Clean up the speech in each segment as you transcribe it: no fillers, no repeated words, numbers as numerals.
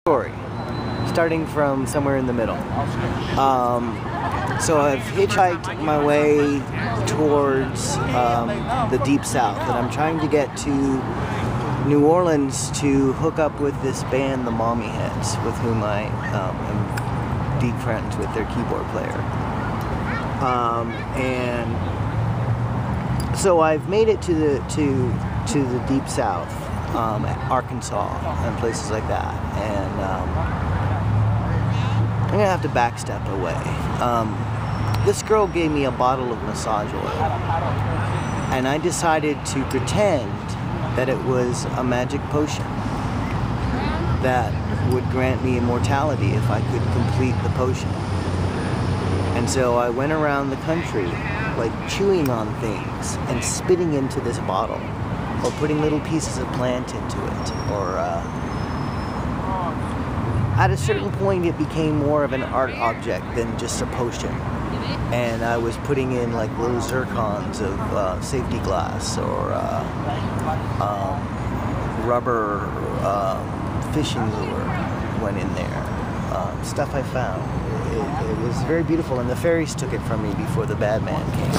story, starting from somewhere in the middle. So I've hitchhiked my way towards the Deep South, and I'm trying to get to New Orleans to hook up with this band, the Mommy Heads, with whom I am deep friends with their keyboard player. And so I've made it to the Deep South, Arkansas, and places like that, and I'm gonna have to backstep away. This girl gave me a bottle of massage oil, and I decided to pretend that it was a magic potion that would grant me immortality if I could complete the potion. And so I went around the country like chewing on things and spitting into this bottle, or putting little pieces of plant into it, or at a certain point it became more of an art object than just a potion. And I was putting in like little zircons of safety glass, or rubber fishing lure went in there. Stuff I found. It was very beautiful, and the fairies took it from me before the bad man came.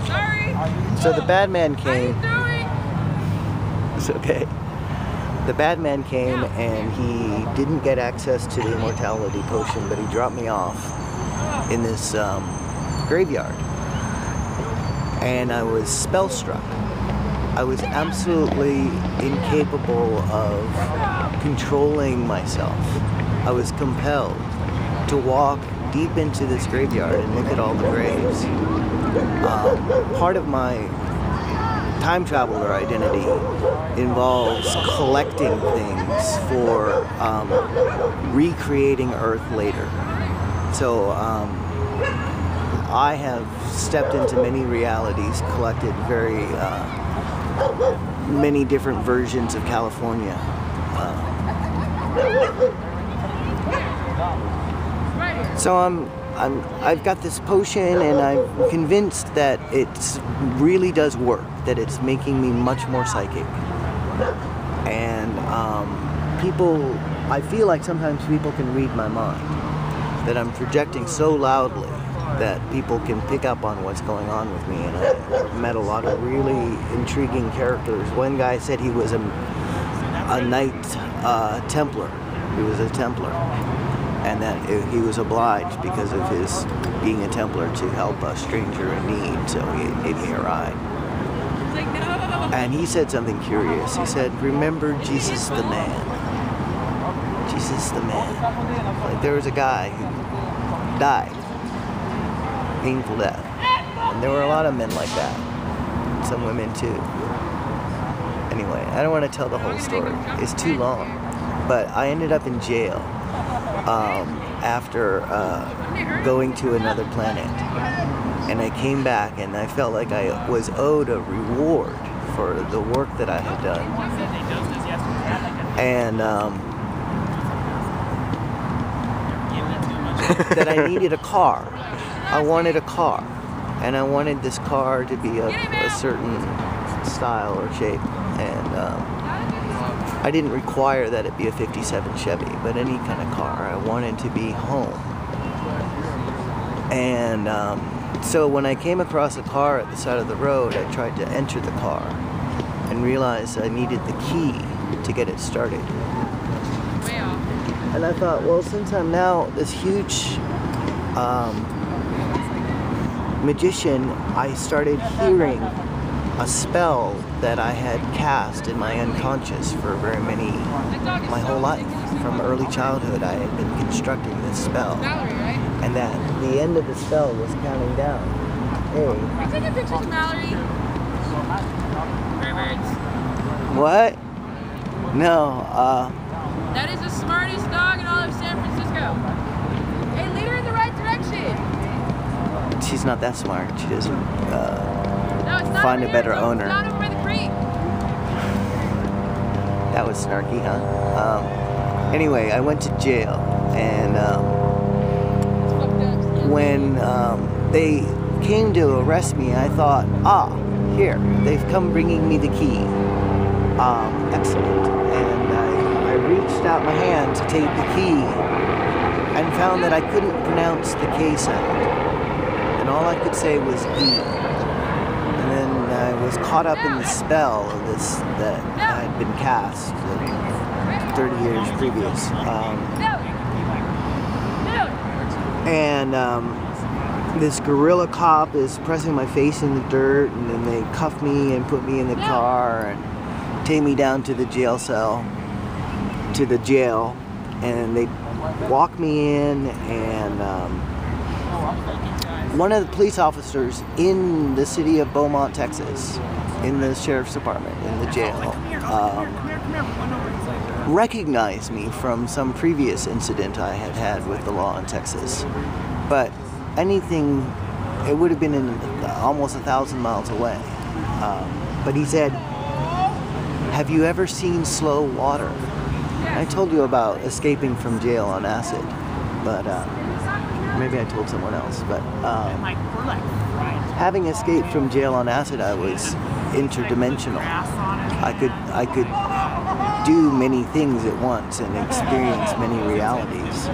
Sorry. So the bad man came. How you doing? It's okay. The bad man came, and he didn't get access to the immortality potion, but he dropped me off in this graveyard, and I was spellstruck. I was absolutely incapable of controlling myself. I was compelled to walk deep into this graveyard and look at all the graves. Part of my time traveler identity involves collecting things for recreating Earth later. So I have stepped into many realities, collected very many different versions of California. So I've got this potion, and I'm convinced that it really does work, that it's making me much more psychic. And I feel like sometimes people can read my mind, that I'm projecting so loudly that people can pick up on what's going on with me. And I met a lot of really intriguing characters. One guy said he was a Knight Templar. He was a Templar, and that he was obliged, because of his being a Templar, to help a stranger in need, so he gave me a ride. And he said something curious. He said, "Remember Jesus the man. Jesus the man." Like, there was a guy who died, painful death, and there were a lot of men like that, some women too. Anyway, I don't want to tell the whole story, it's too long, but I ended up in jail after going to another planet, and I came back, and I felt like I was owed a reward for the work that I had done. And that I needed a car. I wanted a car, and I wanted this car to be of a certain style or shape, and I didn't require that it be a 57 Chevy, but any kind of car. I wanted to be home. And so when I came across a car at the side of the road, I tried to enter the car and realized I needed the key to get it started. And I thought, well, since I'm now this huge magician, I started hearing a spell that I had cast in my unconscious for my whole life. From early childhood, I had been constructing this spell. And that the end of the spell was counting down. Hey. Are you taking pictures of Mallory? What? No, That is the smartest dog in all of San Francisco. Hey, lead her in the right direction. she's not that smart. She doesn't No, it's not find a over better here. It's owner. not over by the creek. That was snarky, huh? Anyway, I went to jail, and when they came to arrest me, I thought, here, they've come bringing me the key. Excellent. And I reached out my hand to take the key and found that I couldn't pronounce the K sound. And all I could say was E. And then I was caught up in the spell of this that had been cast 30 years previous. This guerrilla cop is pressing my face in the dirt, and then they cuff me and put me in the car and take me down to the jail cell, to the jail, and they walk me in, and one of the police officers in the city of Beaumont, Texas, in the sheriff's department, in the jail, recognized me from some previous incident I had had with the law in Texas. But anything, it would have been in almost 1,000 miles away. But he said, "Have you ever seen slow water?" I told you about escaping from jail on acid, but maybe I told someone else. But having escaped from jail on acid, I was interdimensional. I could do many things at once and experience many realities.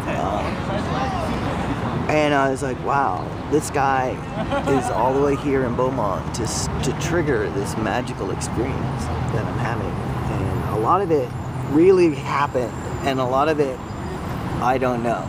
And I was like, wow, this guy is all the way here in Beaumont to trigger this magical experience that I'm having. And a lot of it really happened, and a lot of it I don't know.